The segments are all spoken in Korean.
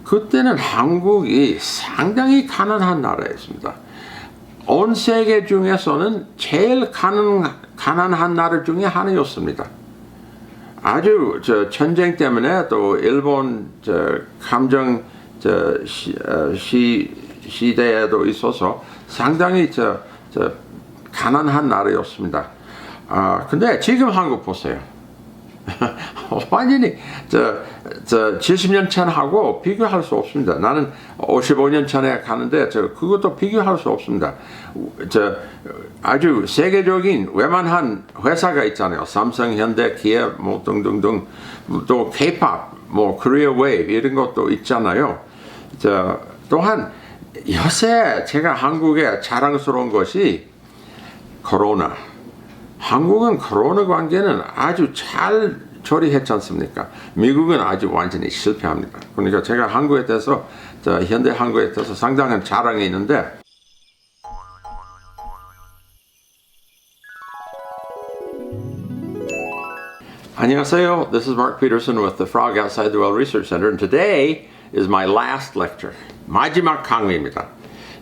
그때는 한국이 상당히 가난한 나라였습니다. 온 세계 중에서는 제일 가난한 나라 중에 하나였습니다. 아주 전쟁 때문에 또 일본 감정 시대에도 있어서 상당히 가난한 나라였습니다. 근데 지금 한국 보세요. 완전히 70년 전하고 비교할 수 없습니다. 나는 55년 전에 가는데 그것도 비교할 수 없습니다. 아주 세계적인 웬만한 회사가 있잖아요. 삼성, 현대, 기아, 뭐 등등등, 또 K-pop, 뭐 Korea Wave 이런 것도 있잖아요. 또한 요새 제가 한국에 자랑스러운 것이 코로나. 한국은 코로나 관계는 아주 잘 처리했지 않습니까? 미국은 아주 완전히 실패합니다. 그러니까 제가 한국에 대해서 현대 한국에 대해서 상당한 자랑이 있는데 안녕하세요. This is Mark Peterson with the Frog Outside the Well Research Center, and today is my last lecture. 마지막 강의입니다.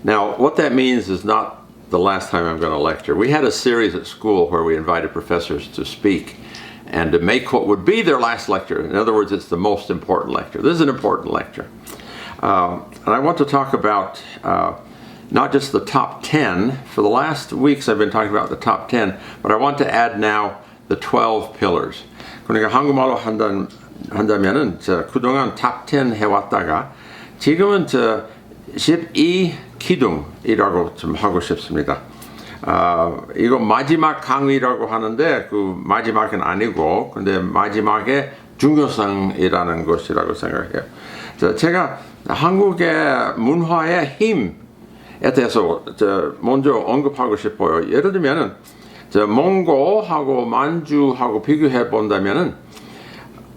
Now, what that means is not the last time I'm going to lecture. We had a series at school where we invited professors to speak and to make what would be their last lecture. In other words, it's the most important lecture. This is an important lecture. And I want to talk about not just the top 10. For the last weeks I've been talking about the top 10, but I want to add now the 12 pillars. 그러니까 한국말로 한다면은 그동안 탑 10 해왔다가 지금은 12 기둥이라고 좀 하고 싶습니다. 이거 마지막 강의라고 하는데 그 마지막은 아니고 근데 마지막의 중요성이라는 것이라고 생각해요. 제가 한국의 문화의 힘에 대해서 먼저 언급하고 싶어요. 예를 들면은 몽고하고 만주하고 비교해 본다면은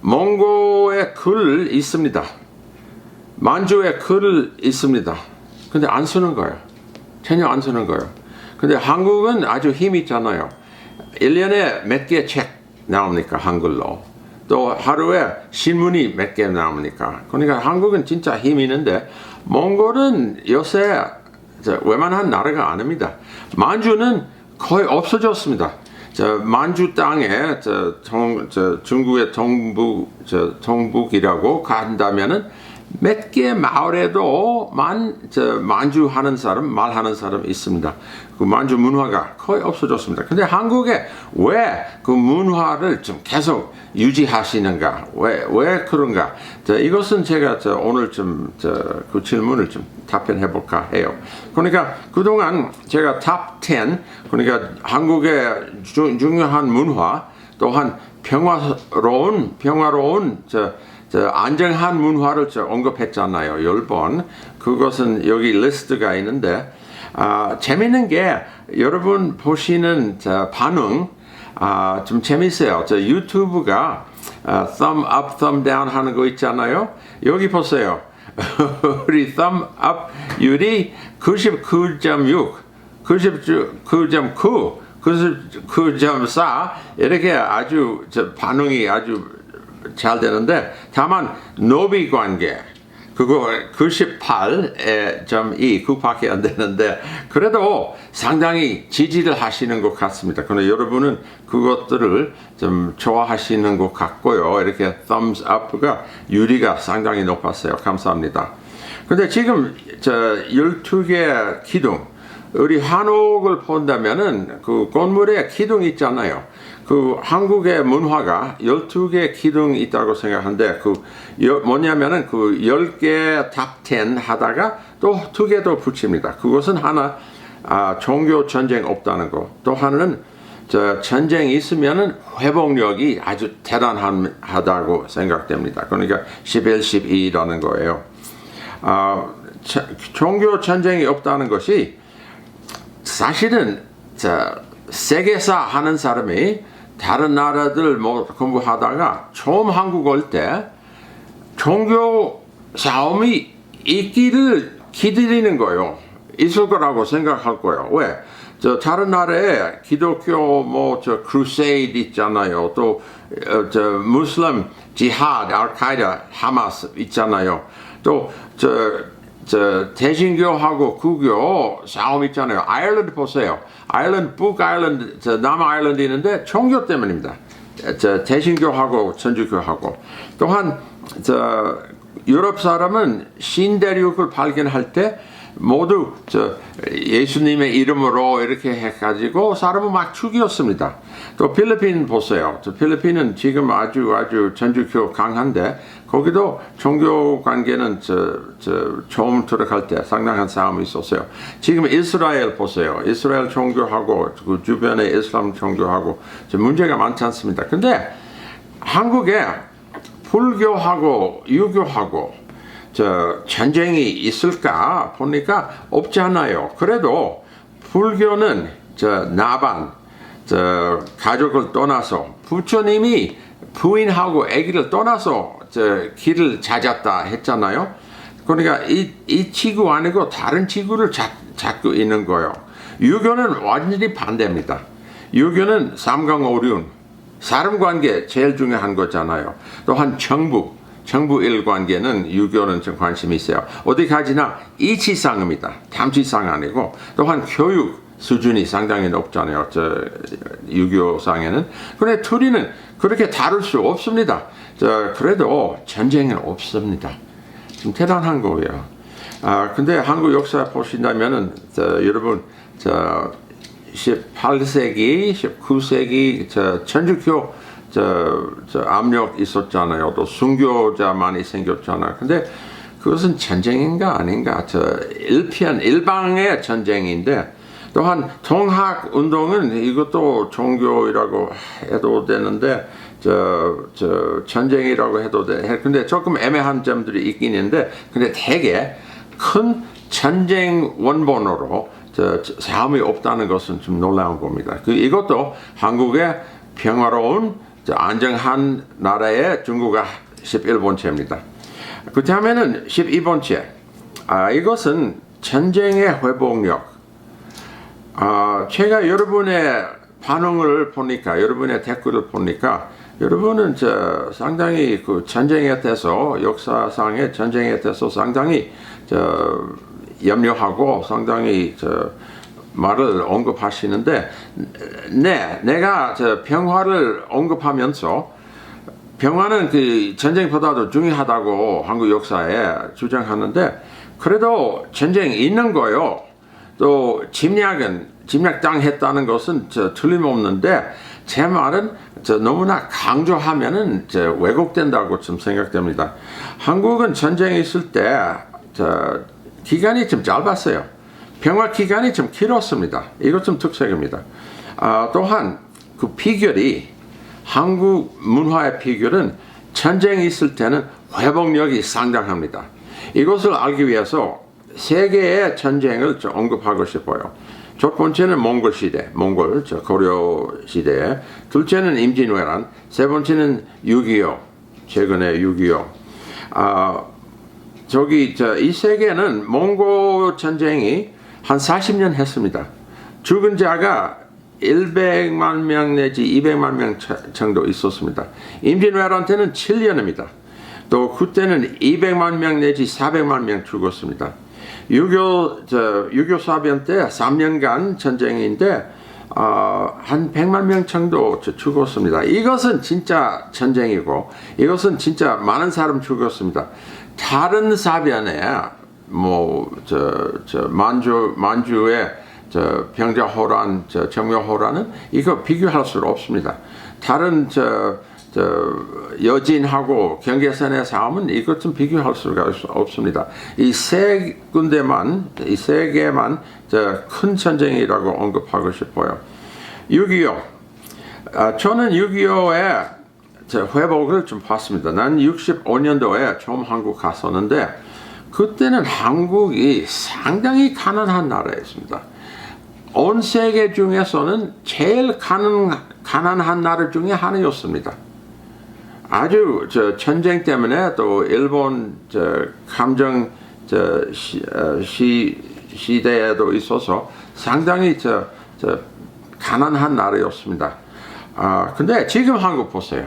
몽고의 글 있습니다. 만주에 글 있습니다. 근데 안 쓰는 거예요. 전혀 안 쓰는 거예요. 근데 한국은 아주 힘이 있잖아요. 1년에 몇 개 책 나옵니까? 한글로. 또 하루에 신문이 몇 개 나옵니까? 그러니까 한국은 진짜 힘이 있는데 몽골은 요새 웬만한 나라가 아닙니다. 만주는 거의 없어졌습니다. 만주 땅에 중국의 동북이라고 간다면은 몇 개 마을에도 만주 하는 사람, 말하는 사람 있습니다. 그 만주 문화가 거의 없어졌습니다. 근데 한국에 왜 그 문화를 좀 계속 유지하시는가? 왜 그런가? 이것은 제가 오늘 그 질문을 좀 답변해 볼까 해요. 그러니까 그동안 제가 탑 10, 그러니까 한국의 중요한 문화, 또한 평화로운 안정한 문화를 언급했잖아요. 10번. 그것은 여기 리스트가 있는데 재밌는 게 여러분 보시는 반응 좀 재밌어요. 유튜브가 thumb up, thumb down 하는 거 있잖아요. 여기 보세요. 우리 thumb up 율이 99.6, 99.9, 99.4 이렇게 아주 반응이 아주 잘 되는데 다만 노비 관계 그거 98.2 그밖에 안 되는데 그래도 상당히 지지를 하시는 것 같습니다. 그런데 여러분은 그것들을 좀 좋아하시는 것 같고요. 이렇게 thumbs up가 율이가 상당히 높았어요. 감사합니다. 근데 지금 12개 기둥 우리 한옥을 본다면은 그 건물에 기둥이 있잖아요. 그 한국의 문화가 12개 기둥이 있다고 생각하는데 뭐냐면은 그 10개 탑 10 하다가 또 2개 더 붙입니다. 그것은 하나 종교 전쟁 없다는 거. 또 하나는 전쟁이 있으면은 회복력이 아주 대단하다고 생각됩니다. 그러니까 11, 12라는 거예요. 종교 전쟁이 없다는 것이 사실은 세계사 하는 사람이 다른 나라들 공부하다가 처음 한국 올 때 종교 싸움이 있기를 기다리는 거예요. 있을 거라고 생각할 거예요. 왜? 다른 나라에 기독교 크루세이드 있잖아요. 또 무슬림 지하드, 알카이다, 하마스 있잖아요. 또 대신교하고 구교 싸움 있잖아요. 아일랜드 보세요. 아일랜드, 북아일랜드, 남아일랜드 있는데 종교 때문입니다. 대신교하고 천주교하고. 또한 유럽 사람은 신대륙을 발견할 때 모두 예수님의 이름으로 이렇게 해가지고 사람을 막 죽였습니다. 또 필리핀 보세요. 필리핀은 지금 아주 천주교 강한데 거기도 종교 관계는 처음 들어갈 때 상당한 싸움이 있었어요. 지금 이스라엘 보세요. 이스라엘 종교하고 그 주변의 이슬람 종교하고 문제가 많지 않습니다. 근데 한국에 불교하고 유교하고 전쟁이 있을까 보니까 없지 않아요. 그래도 불교는 나반 가족을 떠나서 부처님이 부인하고 아기를 떠나서 길을 찾았다 했잖아요. 그러니까 이 지구 아니고 다른 지구를 찾고 있는 거예요. 유교는 완전히 반대입니다. 유교는 삼강오륜, 사람관계 제일 중요한 거잖아요. 또한 정부 일관계는 유교는 좀 관심이 있어요. 어디 가지나 이치상입니다. 탐치상 아니고. 또한 교육 수준이 상당히 높잖아요. 유교상에는. 그런데 둘이는 그렇게 다룰 수 없습니다. 그래도 전쟁은 없습니다. 좀 대단한 거예요. 근데 한국 역사 보신다면은 여러분 18세기, 19세기 천주교 압력 있었잖아요. 또 순교자 많이 생겼잖아요. 근데 그것은 전쟁인가 아닌가? 일방의 전쟁인데 또한 통학 운동은 이것도 종교라고 해도 되는데 전쟁이라고 해도 돼. 근데 조금 애매한 점들이 있긴 있는데 근데 되게 큰 전쟁 원본으로 싸움이 없다는 것은 좀 놀라운 겁니다. 이것도 한국의 평화로운 안정한 나라의 중국가 11번째입니다. 그 다음에는 12번째. 이것은 전쟁의 회복력. 제가 여러분의 반응을 보니까, 여러분의 댓글을 보니까, 여러분은 상당히 그 전쟁에 대해서, 역사상의 전쟁에 대해서 상당히 염려하고 상당히 말을 언급하시는데, 내가 평화를 언급하면서 평화는 그 전쟁보다도 중요하다고 한국 역사에 주장하는데, 그래도 전쟁이 있는 거요. 또 침략당했다는 것은 틀림없는데, 제 말은 너무나 강조하면은 왜곡된다고 좀 생각됩니다. 한국은 전쟁이 있을 때 기간이 좀 짧았어요. 평화 기간이 좀 길었습니다. 이것 좀 특색입니다. 또한 그 비결이 한국 문화의 비결은 전쟁이 있을 때는 회복력이 상당합니다. 이것을 알기 위해서 세 개의 전쟁을 언급하고 싶어요. 첫 번째는 몽골 시대, 고려 시대. 둘째는 임진왜란. 세 번째는 6.25, 최근에 6.25. 이 세계는 몽골 전쟁이 한 40년 했습니다. 죽은 자가 100만 명 내지 200만 명 정도 있었습니다. 임진왜란 때는 7년입니다. 또 그때는 200만 명 내지 400만 명 죽었습니다. 6.25 사변 때 3년간 전쟁인데 한 100만 명 정도 죽었습니다. 이것은 진짜 전쟁이고 이것은 진짜 많은 사람 죽었습니다. 다른 사변에 만주의 병자호란, 정묘호란은 이거 비교할 수 없습니다. 다른 여진하고 경계선의 싸움은 이것 좀 비교할 수가 없습니다. 이 세 개만 큰 전쟁이라고 언급하고 싶어요. 6.25. 저는 6.25의 회복을 좀 봤습니다. 난 65년도에 처음 한국 갔었는데 그때는 한국이 상당히 가난한 나라였습니다. 온 세계 중에서는 제일 가난한 나라 중에 하나였습니다. 아주 전쟁 때문에 또 일본 감정 시대에도 있어서 상당히 가난한 나라였습니다. 근데 지금 한국 보세요.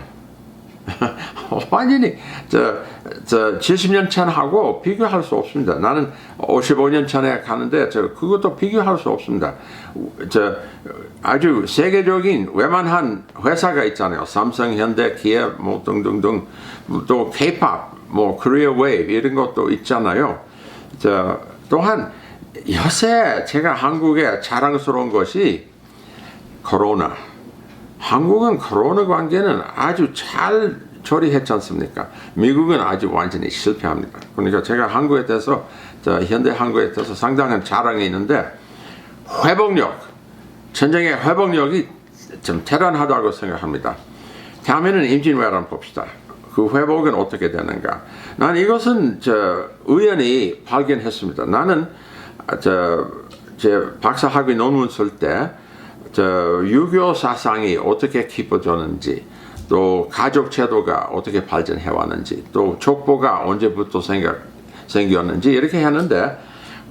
완전히 70년 전하고 비교할 수 없습니다. 나는 55년 전에 가는데 그것도 비교할 수 없습니다. 아주 세계적인 웬만한 회사가 있잖아요. 삼성, 현대, 기아, 뭐 등등등, 또 K-pop, 뭐 코리아 웨이브 이런 것도 있잖아요. 또한 요새 제가 한국에 자랑스러운 것이 코로나. 한국은 코로나 관계는 아주 잘 처리했지 않습니까? 미국은 아주 완전히 실패합니다. 그러니까 제가 한국에 대해서 현대 한국에 대해서 상당한 자랑이 있는데 전쟁의 회복력이 좀 대단하다고 생각합니다. 다음에는 임진왜란 봅시다. 그 회복은 어떻게 되는가? 난 이것은 우연히 발견했습니다. 나는 제 박사학위 논문 쓸 때 유교 사상이 어떻게 깊어졌는지, 또 가족 제도가 어떻게 발전해 왔는지, 또 족보가 언제부터 생겼는지 이렇게 했는데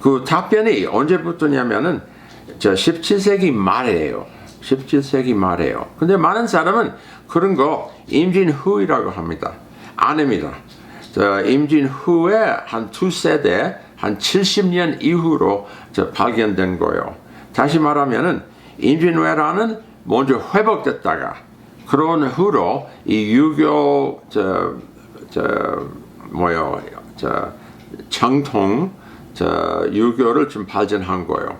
그 답변이 언제부터냐면은 17세기 말이에요. 17세기 말이에요. 근데 많은 사람은 그런 거 임진 후이라고 합니다. 아닙니다. 임진 후에 한 두 세대, 한 70년 이후로 발견된 거예요. 다시 말하면은 임진왜란은 먼저 회복됐다가 그런 후로 이 유교 정통 유교를 좀 발전한 거예요.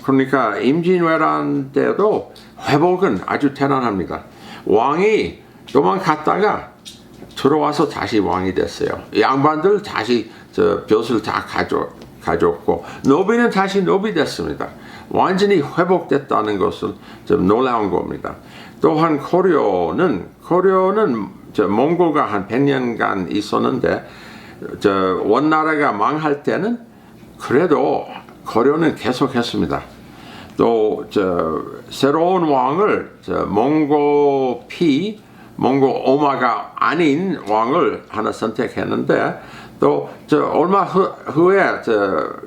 그러니까 임진왜란 때도 회복은 아주 대단합니다. 왕이 도망갔다가 들어와서 다시 왕이 됐어요. 양반들 다시 벼슬 다 가졌고 노비는 다시 노비 됐습니다. 완전히 회복됐다는 것은 좀 놀라운 겁니다. 또한 고려는 몽골과 한 100년간 있었는데 원나라가 망할 때는 그래도 고려는 계속했습니다. 또 새로운 왕을 몽고 오마가 아닌 왕을 하나 선택했는데 또 얼마 후에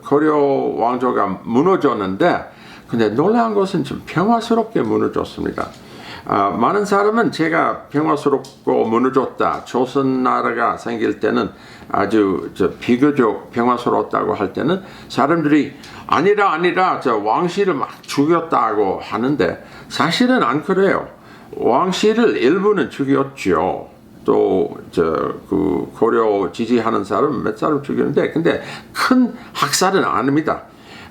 고려 왕조가 무너졌는데 근데 놀라운 것은 좀 평화스럽게 무너졌습니다. 많은 사람은 제가 평화스럽고 무너졌다, 조선나라가 생길 때는 아주 비교적 평화스러웠다고 할 때는 사람들이 아니라 왕실을 막 죽였다고 하는데 사실은 안 그래요. 왕실을 일부는 죽였죠. 또 그 고려 지지하는 사람 몇 사람 죽였는데 근데 큰 학살은 아닙니다.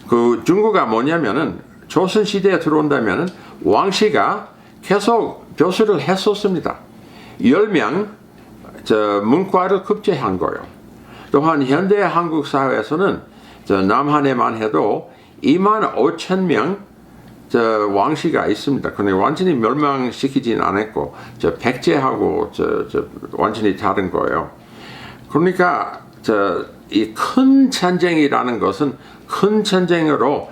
그 중국가 뭐냐면은 조선 시대에 들어온다면은 왕씨가 계속 벼슬을 했었습니다. 10명 문과를 급제한 거예요. 또한 현대 한국 사회에서는 남한에만 해도 25,000명 왕씨가 있습니다. 근데 완전히 멸망시키진 않았고 백제하고 완전히 다른 거예요. 그러니까 이 큰 전쟁이라는 것은 큰 전쟁으로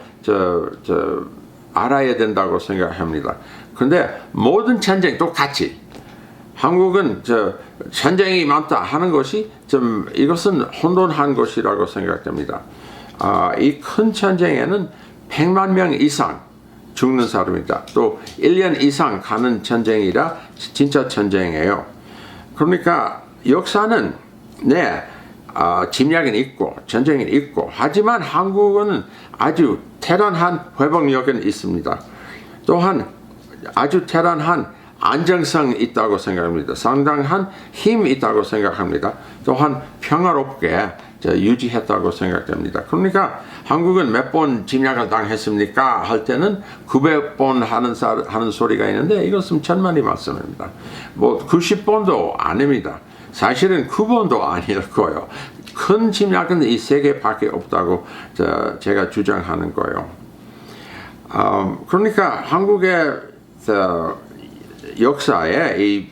알아야 된다고 생각합니다. 근데 모든 전쟁 똑같이 한국은 전쟁이 많다 하는 것이 이것은 혼돈한 것이라고 생각됩니다. 이 큰 전쟁에는 100만 명 이상 죽는 사람이다. 또 1년 이상 가는 전쟁이라 진짜 전쟁이에요. 그러니까 역사는 침략은 있고 전쟁은 있고 하지만 한국은 아주 대단한 회복력은 있습니다. 또한 아주 대단한 안정성이 있다고 생각합니다. 상당한 힘이 있다고 생각합니다. 또한 평화롭게 유지했다고 생각됩니다. 그러니까 한국은 몇 번 침략을 당했습니까? 할 때는 900번 하는 소리가 있는데 이것은 천만이 말씀입니다. 뭐 90번도 아닙니다. 사실은 9번도 아닐 거예요. 큰 침략은 이 세 개밖에 없다고 제가 주장하는 거예요. 그러니까 한국의 역사에 이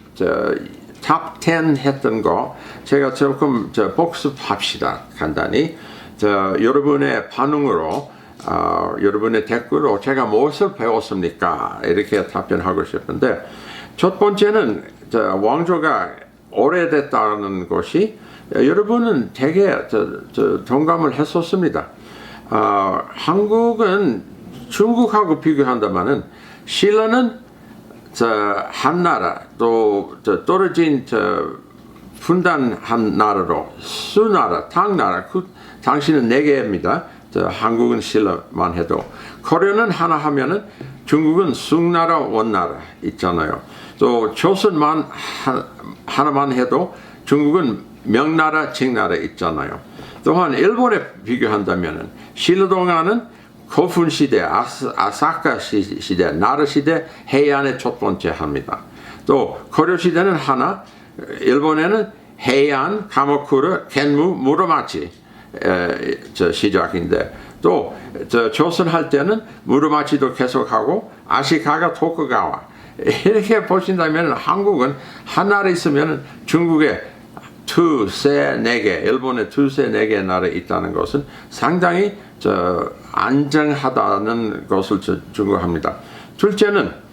탑 10 했던 거 제가 조금 복습합시다. 간단히 여러분의 반응으로 여러분의 댓글로 제가 무엇을 배웠습니까? 이렇게 답변하고 싶은데 첫 번째는 왕조가 오래됐다는 것이 여러분은 되게 동감을 했었습니다. 한국은 중국하고 비교한다면은 신라는 한나라 또 떨어진 분단한 나라로 수나라, 당나라, 당시는 4개입니다. 한국은 신라만 해도. 고려는 하나 하면은 중국은 숭나라, 원나라 있잖아요. 또 조선만 하나만 해도 중국은 명나라, 징나라 있잖아요. 또한 일본에 비교한다면은 신라동안은 고분 시대, 아사카 시대, 나라 시대 해안의 첫 번째 합니다. 또 고려 시대는 하나, 일본에는 해안, 가모쿠르, 겐무, 무로마치 시작인데 또 조선 할 때는 무로마치도 계속하고 아시카가 토쿠가와 이렇게 보신다면 한국은 하나라 있으면 중국에 2, 3, 4개, 일본에 2, 3, 4개 나라 있다는 것은 상당히 안정하다는 것을 증거합니다. 둘째는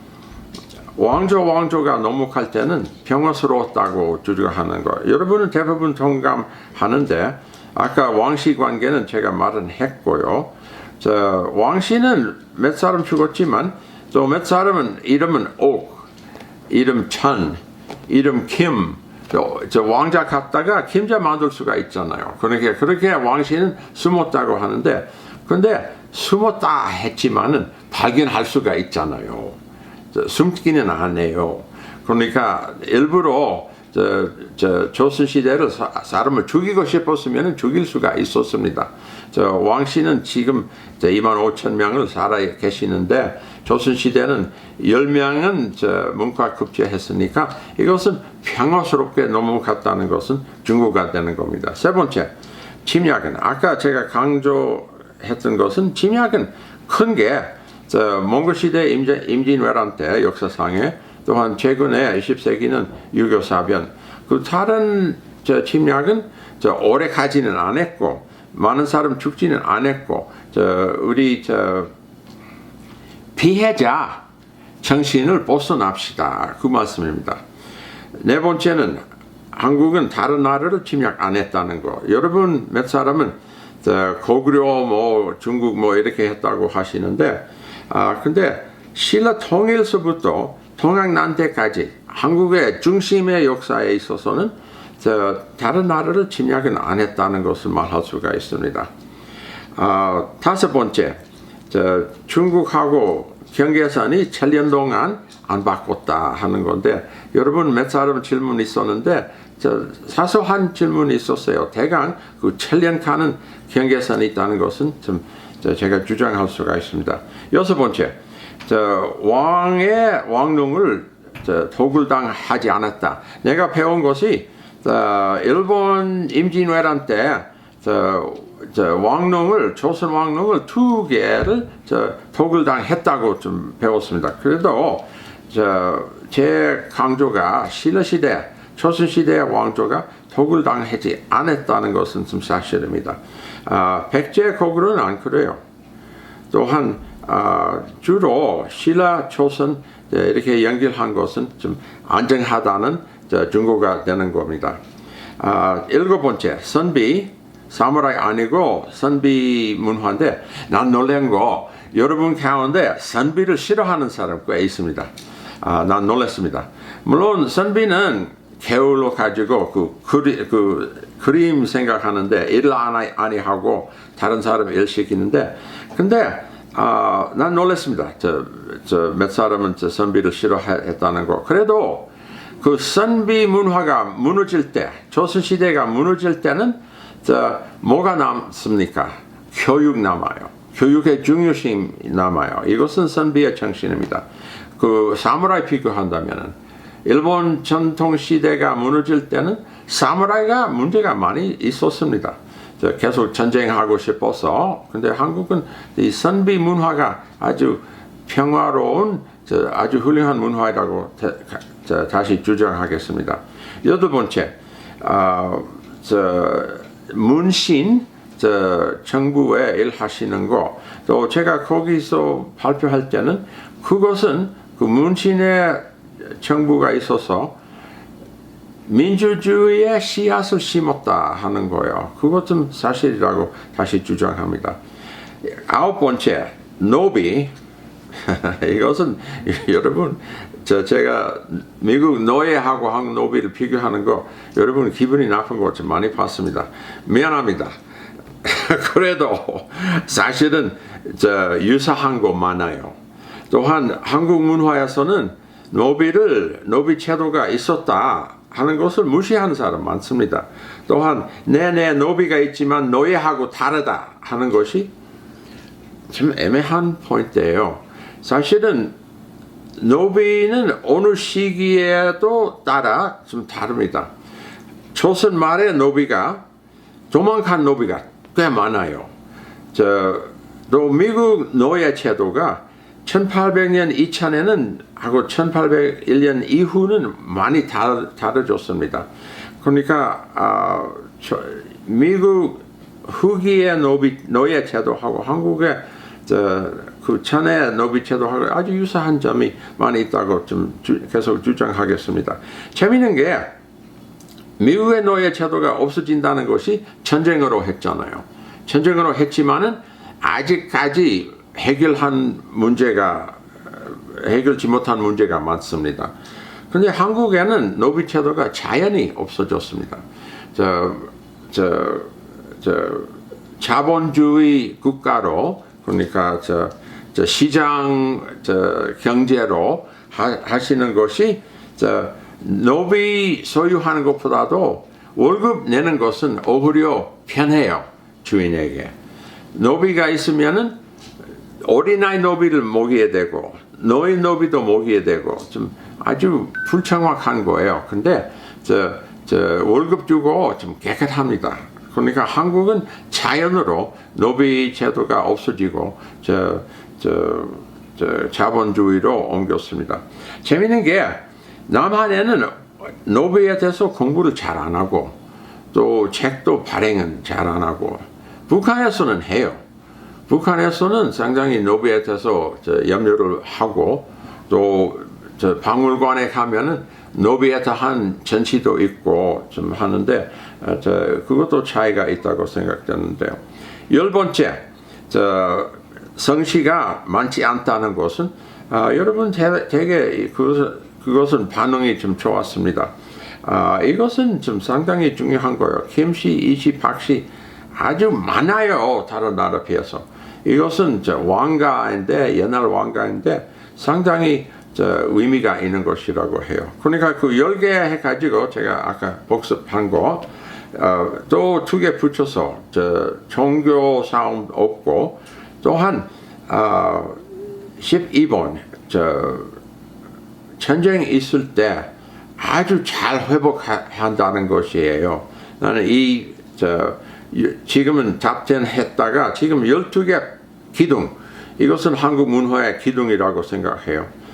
왕조가 넘어갈 때는 평화스러웠다고 주장하는 거. 여러분은 대부분 동감하는데 아까 왕씨 관계는 제가 말은 했고요. 왕씨는 몇 사람 죽었지만 또 몇 사람은 이름은 옥, 이름 천, 이름 김, 왕자 갖다가 김자 만들 수가 있잖아요. 그러니까 그렇게 왕씨는 숨었다고 하는데 근데 숨었다 했지만은 발견할 수가 있잖아요. 숨기는 안 해요. 그러니까 일부러 조선시대를 사람을 죽이고 싶었으면 죽일 수가 있었습니다. 왕씨는 지금 25,000명을 살아 계시는데 조선시대는 10명은 문과급제했으니까 이것은 평화스럽게 넘어갔다는 것은 증거가 되는 겁니다. 세 번째, 침략은 아까 제가 강조했던 것은 침략은 큰 게 몽골시대 임진왜란 때 역사상에 또한 최근에 20세기는 유교 사변 그 다른 침략은 오래 가지는 않았고 많은 사람 죽지는 않았고 우리 피해자 정신을 벗어납시다 그 말씀입니다. 네 번째는 한국은 다른 나라를 침략 안 했다는 거. 여러분 몇 사람은 고구려 뭐 중국 뭐 이렇게 했다고 하시는데 근데 신라 통일서부터 동학난대까지 한국의 중심의 역사에 있어서는 다른 나라를 침략은 안 했다는 것을 말할 수가 있습니다. 다섯 번째, 중국하고 경계선이 7년 동안 안 바꿨다 하는 건데 여러분 몇 사람 질문 있었는데 사소한 질문이 있었어요. 대강 그 7년 가는 경계선이 있다는 것은 좀 제가 주장할 수가 있습니다. 여섯 번째, 왕의 왕릉을 도굴당하지 않았다. 내가 배운 것이 일본 임진왜란 때 왕릉을 조선 왕릉을 2개를 도굴당했다고 좀 배웠습니다. 그래도 제 강조가 신라시대 조선시대의 왕조가 도굴당하지 않았다는 것은 좀 사실입니다. 백제 고구려는 안 그래요. 또한 주로 신라 조선 이렇게 연결한 것은 좀 안정하다는 증거가 되는 겁니다. 일곱 번째, 선비 사무라이 아니고 선비 문화인데 난 놀란 거 여러분 가운데 선비를 싫어하는 사람 꽤 있습니다. 난 놀랐습니다. 물론 선비는 개울로 가지고 그 그림 생각하는데 일을 안 하고 다른 사람 일 시키는데 근데 난 놀랐습니다. 몇 사람은 선비를 싫어했다는 거. 그래도 그 선비 문화가 무너질 때, 조선시대가 무너질 때는 뭐가 남습니까? 교육 남아요. 교육의 중요심이 남아요. 이것은 선비의 정신입니다. 그 사무라이 비교한다면 일본 전통시대가 무너질 때는 사무라이가 문제가 많이 있었습니다. 계속 전쟁하고 싶어서. 근데 한국은 이 선비 문화가 아주 평화로운 아주 훌륭한 문화라고 다시 주장하겠습니다. 여덟 번째, 문신 정부에 일하시는 거. 또 제가 거기서 발표할 때는 그것은 그 문신의 정부가 있어서 민주주의의 씨앗을 심었다 하는 거예요. 그것은 사실이라고 다시 주장합니다. 아홉 번째, 노비. 이것은 여러분 제가 미국 노예하고 한국 노비를 비교하는 거 여러분 기분이 나쁜 거 좀 많이 봤습니다. 미안합니다. 그래도 사실은 유사한 거 많아요. 또한 한국 문화에서는 노비 제도가 있었다 하는 것을 무시하는 사람 많습니다. 또한 내내 노비가 있지만 노예하고 다르다 하는 것이 좀 애매한 포인트예요. 사실은 노비는 어느 시기에도 따라 좀 다릅니다. 조선 말에 노비가 도망간 노비가 꽤 많아요. 또 미국 노예 제도가 1800년 이전에는 하고 1801년 이후는 많이 다르졌습니다. 그러니까 미국 후기의 노예 제도하고 한국의 그 전에 노비 제도하고 아주 유사한 점이 많이 있다고 좀 계속 주장하겠습니다. 재미있는 게 미국의 노예 제도가 없어진다는 것이 전쟁으로 했잖아요. 전쟁으로 했지만은 아직까지 해결지 못한 문제가 많습니다. 그런데 한국에는 노비 제도가 자연히 없어졌습니다. 자본주의 국가로 그러니까 시장 경제로 하시는 것이 노비 소유하는 것보다도 월급 내는 것은 오히려 편해요. 주인에게. 노비가 있으면은 어린아이 노비를 먹여야 되고 노인 노비도 먹여야 되고 좀 아주 불청확한 거예요. 근데 월급 주고 좀 깨끗합니다. 그러니까 한국은 자연으로 노비 제도가 없어지고 자본주의로 옮겼습니다. 재미있는 게 남한에는 노비에 대해서 공부를 잘 안 하고 또 책도 발행은 잘 안 하고 북한에서는 해요. 북한에서는 상당히 노비에 대해서 염려를 하고 또 박물관에 가면은 노비에 대한 전시도 있고 좀 하는데 그것도 차이가 있다고 생각되는데요. 10번째, 성씨가 많지 않다는 것은 여러분 되게 그것은 반응이 좀 좋았습니다. 이것은 좀 상당히 중요한 거예요. 김씨, 이씨, 박씨 아주 많아요. 다른 나라에 비해서. 이것은 왕가인데 옛날 왕가인데 상당히 의미가 있는 것이라고 해요. 그러니까 그 10개 해가지고 제가 아까 복습한 거 또 2개 붙여서 종교 싸움 없고 또한 12번 전쟁이 있을 때 아주 잘 회복한다는 것이에요. 나는 지금은 잡텐 했다가 지금 12개 기둥 이것은 한국 문화의 기둥이라고 생각해요.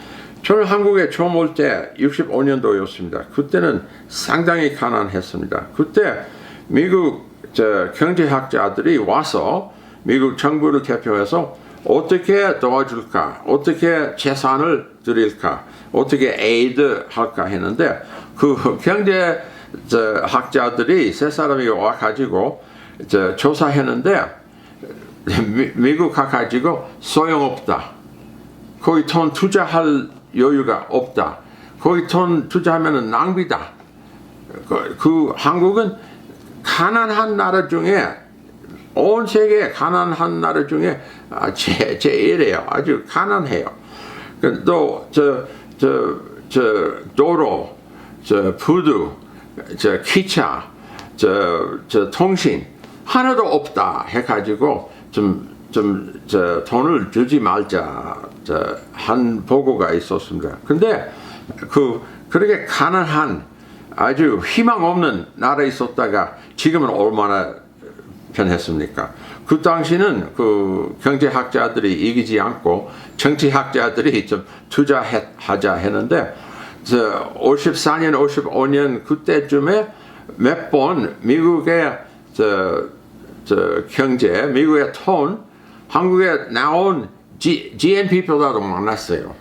저는 한국에 처음 올 때 65년도였습니다. 그때는 상당히 가난했습니다. 그때 미국 경제학자들이 와서 미국 정부를 대표해서 어떻게 도와줄까, 어떻게 재산을 드릴까, 어떻게 에이드 할까 했는데 그 경제학자들이 세 사람이 와가지고 조사했는데 미국 가가지고 소용없다. 거기 돈 투자할 여유가 없다. 거기 돈 투자하면 낭비다. 그 한국은 가난한 나라 중에 온 세계 가난한 나라 중에 제일이에요. 아주 가난해요. 또 도로, 부두, 기차, 통신 하나도 없다 해가지고 돈을 주지 말자 한 보고가 있었습니다. 근데 그렇게 가난한 아주 희망 없는 나라에 있었다가 지금은 얼마나 변했습니까? 그 당시는 그 경제학자들이 이기지 않고 정치학자들이 좀 투자하자 했는데 54년, 55년 그때쯤에 몇 번 미국의 경제, 미국의 돈, 한국에 나온 GNP보다도 많았어요.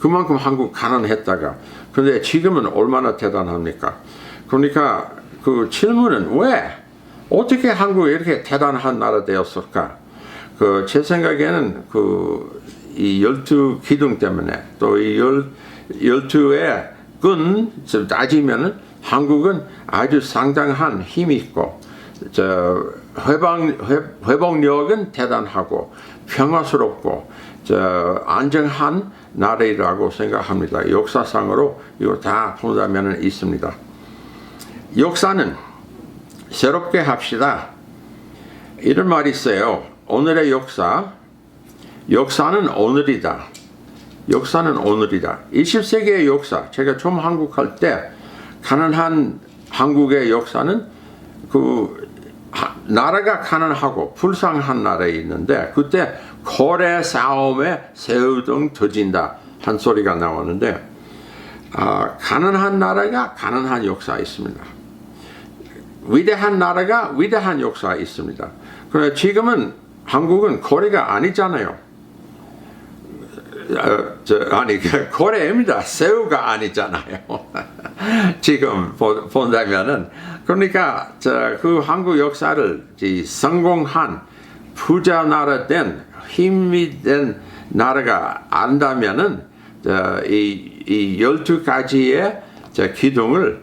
그만큼 한국 가난했다가. 근데 지금은 얼마나 대단합니까? 그러니까 그 질문은 왜? 어떻게 한국이 이렇게 대단한 나라 되었을까? 제 생각에는 이 12기둥 때문에 또 이 12의 군 따지면은 한국은 아주 상당한 힘이 있고 회복력은 대단하고 평화스럽고 안정한 나라라고 생각합니다. 역사상으로 이거 다 본다면 있습니다. 역사는 새롭게 합시다. 이런 말이 있어요. 오늘의 역사는 오늘이다. 역사는 오늘이다. 20세기의 역사, 제가 처음 한국 할 때 가난한 한국의 역사는 나라가 가난하고 불쌍한 나라에 있는데 그때 거래 싸움에 새우등 터진다 한 소리가 나오는데 가난한 나라가 가난한 역사 있습니다. 위대한 나라가 위대한 역사 있습니다. 그런데 지금은 한국은 거래가 아니잖아요. 거래입니다. 새우가 아니잖아요. 지금 본다면은 그러니까 그 한국 역사를 성공한 부자 나라 된 힘이 된 나라가 안다면은 이 12가지의 기둥을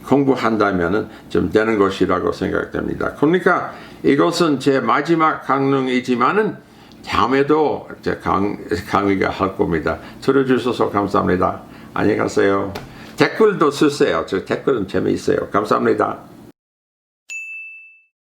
공부한다면은 좀 되는 것이라고 생각됩니다. 그러니까 이것은 제 마지막 강릉이지만은 다음에도 강의가 할 겁니다. 들어주셔서 감사합니다. 안녕히 가세요. 댓글도 쓰세요. 저 댓글은 재미있어요. 감사합니다.